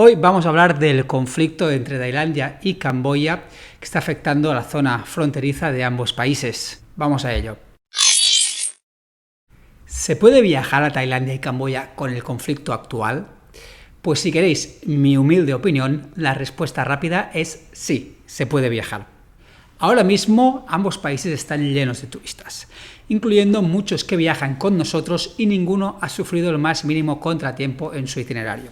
Hoy vamos a hablar del conflicto entre Tailandia y Camboya que está afectando a la zona fronteriza de ambos países. Vamos a ello. ¿Se puede viajar a Tailandia y Camboya con el conflicto actual? Pues si queréis mi humilde opinión, la respuesta rápida es sí, se puede viajar. Ahora mismo ambos países están llenos de turistas, incluyendo muchos que viajan con nosotros y ninguno ha sufrido el más mínimo contratiempo en su itinerario.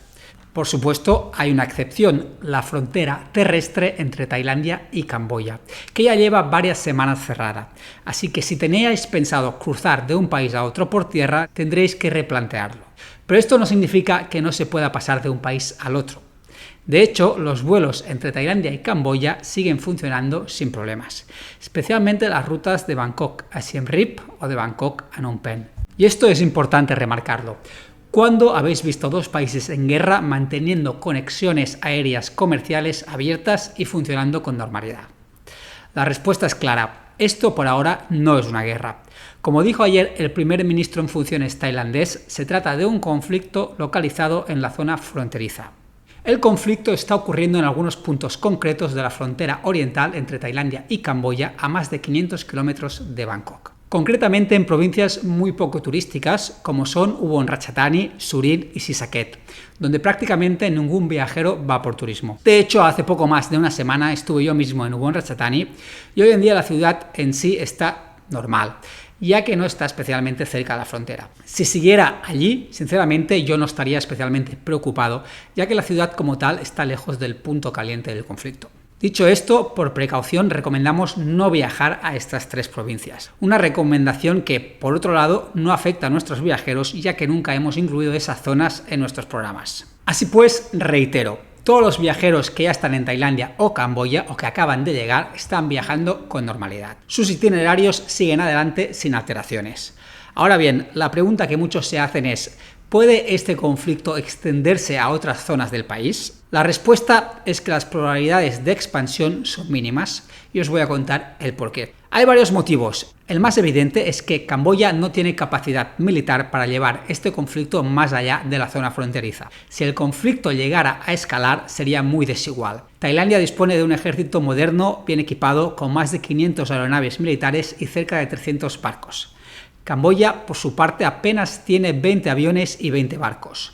Por supuesto, hay una excepción, la frontera terrestre entre Tailandia y Camboya, que ya lleva varias semanas cerrada. Así que si teníais pensado cruzar de un país a otro por tierra, tendréis que replantearlo. Pero esto no significa que no se pueda pasar de un país al otro. De hecho, los vuelos entre Tailandia y Camboya siguen funcionando sin problemas, especialmente las rutas de Bangkok a Siem Reap o de Bangkok a Phnom Penh. Y esto es importante remarcarlo. ¿Cuándo habéis visto dos países en guerra manteniendo conexiones aéreas comerciales abiertas y funcionando con normalidad? La respuesta es clara. Esto por ahora no es una guerra. Como dijo ayer el primer ministro en funciones tailandés, se trata de un conflicto localizado en la zona fronteriza. El conflicto está ocurriendo en algunos puntos concretos de la frontera oriental entre Tailandia y Camboya a más de 500 kilómetros de Bangkok. Concretamente en provincias muy poco turísticas como son Ubon Ratchathani, Surin y Sisaket, donde prácticamente ningún viajero va por turismo. De hecho, hace poco más de una semana estuve yo mismo en Ubon Ratchathani y hoy en día la ciudad en sí está normal, ya que no está especialmente cerca de la frontera. Si siguiera allí, sinceramente yo no estaría especialmente preocupado, ya que la ciudad como tal está lejos del punto caliente del conflicto. Dicho esto, por precaución recomendamos no viajar a estas tres provincias. Una recomendación que, por otro lado, no afecta a nuestros viajeros, ya que nunca hemos incluido esas zonas en nuestros programas. Así pues, reitero, todos los viajeros que ya están en Tailandia o Camboya o que acaban de llegar están viajando con normalidad. Sus itinerarios siguen adelante sin alteraciones. Ahora bien, la pregunta que muchos se hacen es: ¿puede este conflicto extenderse a otras zonas del país? La respuesta es que las probabilidades de expansión son mínimas y os voy a contar el porqué. Hay varios motivos. El más evidente es que Camboya no tiene capacidad militar para llevar este conflicto más allá de la zona fronteriza. Si el conflicto llegara a escalar, sería muy desigual. Tailandia dispone de un ejército moderno, bien equipado, con más de 500 aeronaves militares y cerca de 300 barcos. Camboya, por su parte, apenas tiene 20 aviones y 20 barcos.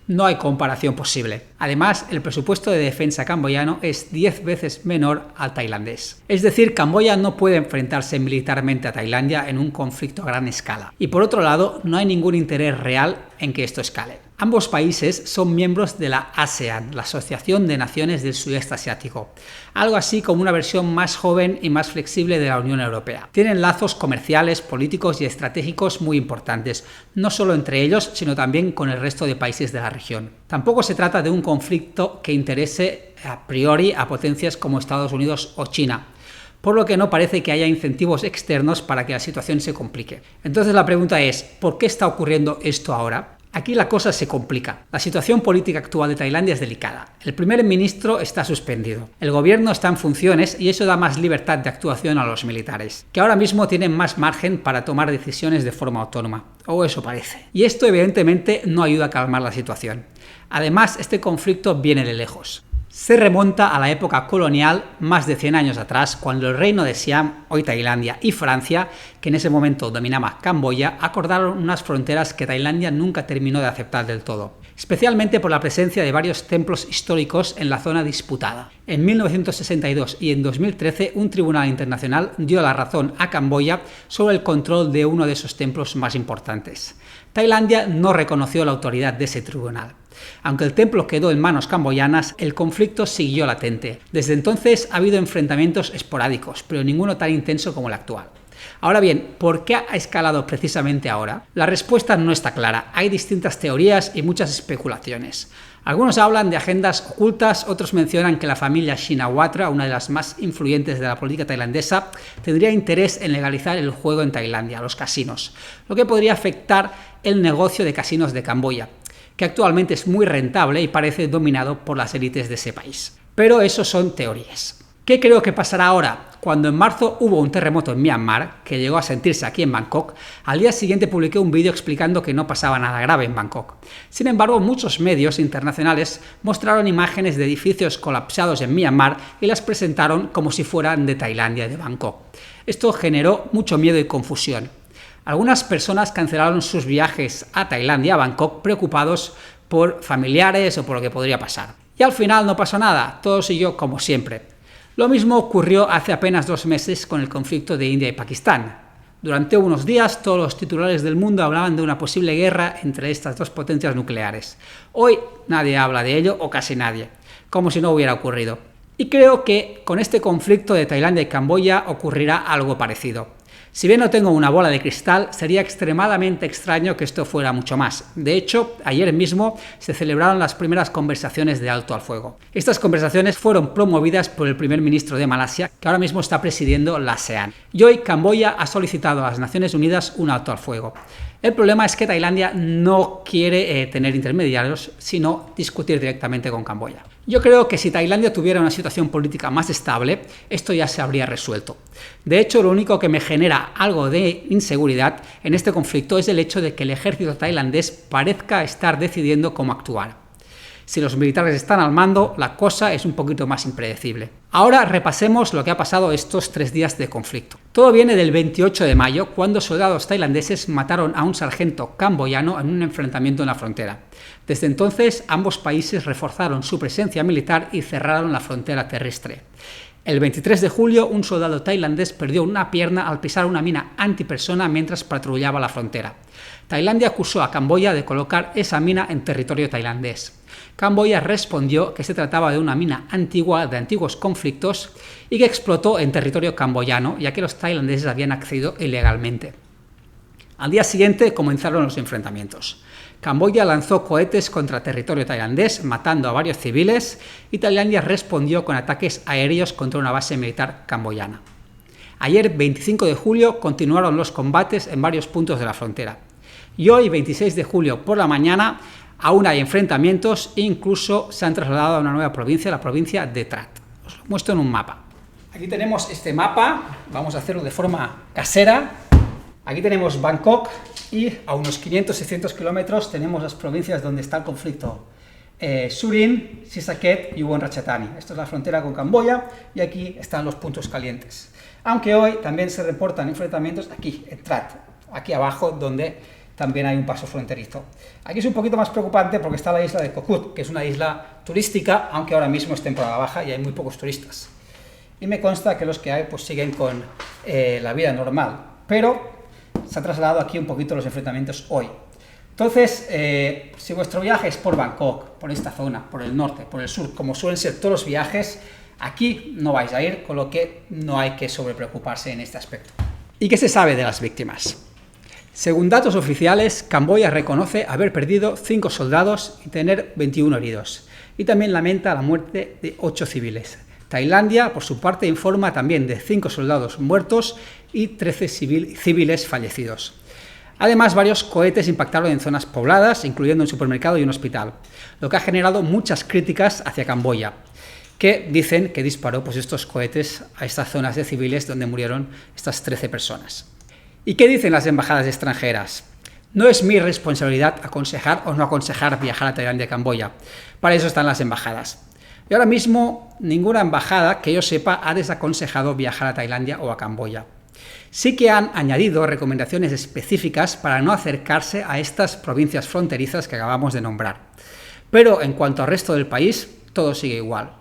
No hay comparación posible. Además, el presupuesto de defensa camboyano es 10 veces menor al tailandés. Es decir, Camboya no puede enfrentarse militarmente a Tailandia en un conflicto a gran escala. Y por otro lado, no hay ningún interés real en que esto escale. Ambos países son miembros de la ASEAN, la Asociación de Naciones del Sudeste Asiático, algo así como una versión más joven y más flexible de la Unión Europea. Tienen lazos comerciales, políticos y estratégicos muy importantes, no solo entre ellos, sino también con el resto de países de la región. Tampoco se trata de un conflicto que interese a priori a potencias como Estados Unidos o China, por lo que no parece que haya incentivos externos para que la situación se complique. Entonces la pregunta es, ¿por qué está ocurriendo esto ahora? Aquí la cosa se complica. La situación política actual de Tailandia es delicada. El primer ministro está suspendido. El gobierno está en funciones y eso da más libertad de actuación a los militares, que ahora mismo tienen más margen para tomar decisiones de forma autónoma. O eso parece. Y esto evidentemente no ayuda a calmar la situación. Además, este conflicto viene de lejos. Se remonta a la época colonial más de 100 años atrás, cuando el reino de Siam, hoy Tailandia, y Francia, que en ese momento dominaba Camboya, acordaron unas fronteras que Tailandia nunca terminó de aceptar del todo, especialmente por la presencia de varios templos históricos en la zona disputada. En 1962 y en 2013, un tribunal internacional dio la razón a Camboya sobre el control de uno de esos templos más importantes. Tailandia no reconoció la autoridad de ese tribunal. Aunque el templo quedó en manos camboyanas, el conflicto siguió latente. Desde entonces ha habido enfrentamientos esporádicos, pero ninguno tan intenso como el actual. Ahora bien, ¿por qué ha escalado precisamente ahora? La respuesta no está clara. Hay distintas teorías y muchas especulaciones. Algunos hablan de agendas ocultas, otros mencionan que la familia Shinawatra, una de las más influyentes de la política tailandesa, tendría interés en legalizar el juego en Tailandia, los casinos, lo que podría afectar el negocio de casinos de Camboya, que actualmente es muy rentable y parece dominado por las élites de ese país. Pero eso son teorías. ¿Qué creo que pasará ahora? cuando en marzo hubo un terremoto en Myanmar, que llegó a sentirse aquí en Bangkok, al día siguiente publiqué un vídeo explicando que no pasaba nada grave en Bangkok. Sin embargo, muchos medios internacionales mostraron imágenes de edificios colapsados en Myanmar y las presentaron como si fueran de Tailandia y de Bangkok. Esto generó mucho miedo y confusión. Algunas personas cancelaron sus viajes a Tailandia, a Bangkok, preocupados por familiares o por lo que podría pasar. Y al final no pasó nada, todo siguió como siempre. Lo mismo ocurrió hace apenas 2 meses con el conflicto de India y Pakistán. Durante unos días todos los titulares del mundo hablaban de una posible guerra entre estas 2 potencias nucleares. Hoy nadie habla de ello, o casi nadie, como si no hubiera ocurrido. Y creo que con este conflicto de Tailandia y Camboya ocurrirá algo parecido. Si bien no tengo una bola de cristal, sería extremadamente extraño que esto fuera mucho más. De hecho, ayer mismo se celebraron las primeras conversaciones de alto al fuego. Estas conversaciones fueron promovidas por el primer ministro de Malasia, que ahora mismo está presidiendo la ASEAN. Y hoy Camboya ha solicitado a las Naciones Unidas un alto al fuego. El problema es que Tailandia no quiere tener intermediarios, sino discutir directamente con Camboya. Yo creo que si Tailandia tuviera una situación política más estable, esto ya se habría resuelto. De hecho, lo único que me genera algo de inseguridad en este conflicto es el hecho de que el ejército tailandés parezca estar decidiendo cómo actuar. Si los militares están al mando, la cosa es un poquito más impredecible. Ahora repasemos lo que ha pasado estos 3 días de conflicto. Todo viene del 28 de mayo, cuando soldados tailandeses mataron a un sargento camboyano en un enfrentamiento en la frontera. Desde entonces, ambos países reforzaron su presencia militar y cerraron la frontera terrestre. El 23 de julio, un soldado tailandés perdió una pierna al pisar una mina antipersona mientras patrullaba la frontera. Tailandia acusó a Camboya de colocar esa mina en territorio tailandés. Camboya respondió que se trataba de una mina antigua de antiguos conflictos y que explotó en territorio camboyano, ya que los tailandeses habían accedido ilegalmente. Al día siguiente comenzaron los enfrentamientos. Camboya lanzó cohetes contra territorio tailandés, matando a varios civiles, y Tailandia respondió con ataques aéreos contra una base militar camboyana. Ayer, 25 de julio, continuaron los combates en varios puntos de la frontera. Y hoy, 26 de julio por la mañana, aún hay enfrentamientos e incluso se han trasladado a una nueva provincia, la provincia de Trat. Os lo muestro en un mapa. Aquí tenemos este mapa, vamos a hacerlo de forma casera. Aquí tenemos Bangkok y a unos 500-600 kilómetros tenemos las provincias donde está el conflicto. Surin, Sisaket y Ubon Ratchathani. Esto es la frontera con Camboya y aquí están los puntos calientes. Aunque hoy también se reportan enfrentamientos aquí, en Trat, aquí abajo, donde también hay un paso fronterizo. Aquí es un poquito más preocupante porque está la isla de Koh Kut, que es una isla turística, aunque ahora mismo es temporada baja y hay muy pocos turistas. Y me consta que los que hay pues siguen con la vida normal, pero se han trasladado aquí un poquito los enfrentamientos hoy. Entonces, si vuestro viaje es por Bangkok, por esta zona, por el norte, por el sur, como suelen ser todos los viajes, aquí no vais a ir, con lo que no hay que sobrepreocuparse en este aspecto. ¿Y qué se sabe de las víctimas? Según datos oficiales, Camboya reconoce haber perdido 5 soldados y tener 21 heridos, y también lamenta la muerte de 8 civiles. Tailandia, por su parte, informa también de 5 soldados muertos y 13 civiles fallecidos. Además, varios cohetes impactaron en zonas pobladas, incluyendo un supermercado y un hospital, lo que ha generado muchas críticas hacia Camboya, que dicen que disparó estos cohetes a estas zonas de civiles donde murieron estas 13 personas. ¿Y qué dicen las embajadas extranjeras? No es mi responsabilidad aconsejar o no aconsejar viajar a Tailandia y Camboya. Para eso están las embajadas. Y ahora mismo ninguna embajada que yo sepa ha desaconsejado viajar a Tailandia o a Camboya. Sí que han añadido recomendaciones específicas para no acercarse a estas provincias fronterizas que acabamos de nombrar. Pero en cuanto al resto del país, todo sigue igual.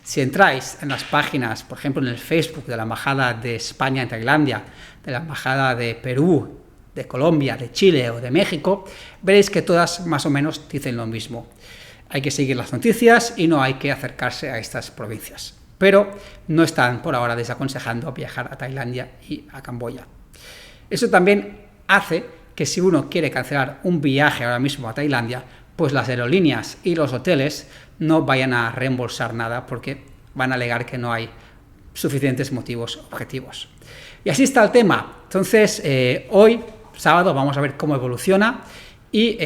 Si entráis en las páginas, por ejemplo en el Facebook de la Embajada de España en Tailandia, de la Embajada de Perú, de Colombia, de Chile o de México, veréis que todas más o menos dicen lo mismo. Hay que seguir las noticias y no hay que acercarse a estas provincias. Pero no están por ahora desaconsejando viajar a Tailandia y a Camboya. Eso también hace que si uno quiere cancelar un viaje ahora mismo a Tailandia, pues las aerolíneas y los hoteles no vayan a reembolsar nada porque van a alegar que no hay suficientes motivos objetivos. Y así está el tema. Entonces, hoy, sábado, vamos a ver cómo evoluciona y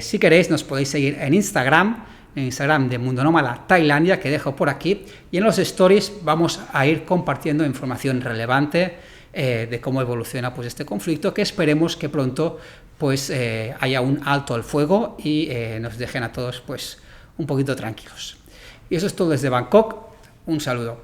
si queréis nos podéis seguir en Instagram, en Instagram de Mundo Nómada Tailandia, que dejo por aquí, y en los stories vamos a ir compartiendo información relevante de cómo evoluciona pues este conflicto, que esperemos que pronto pues haya un alto al fuego y nos dejen a todos pues un poquito tranquilos. Y eso es todo desde Bangkok. Un saludo.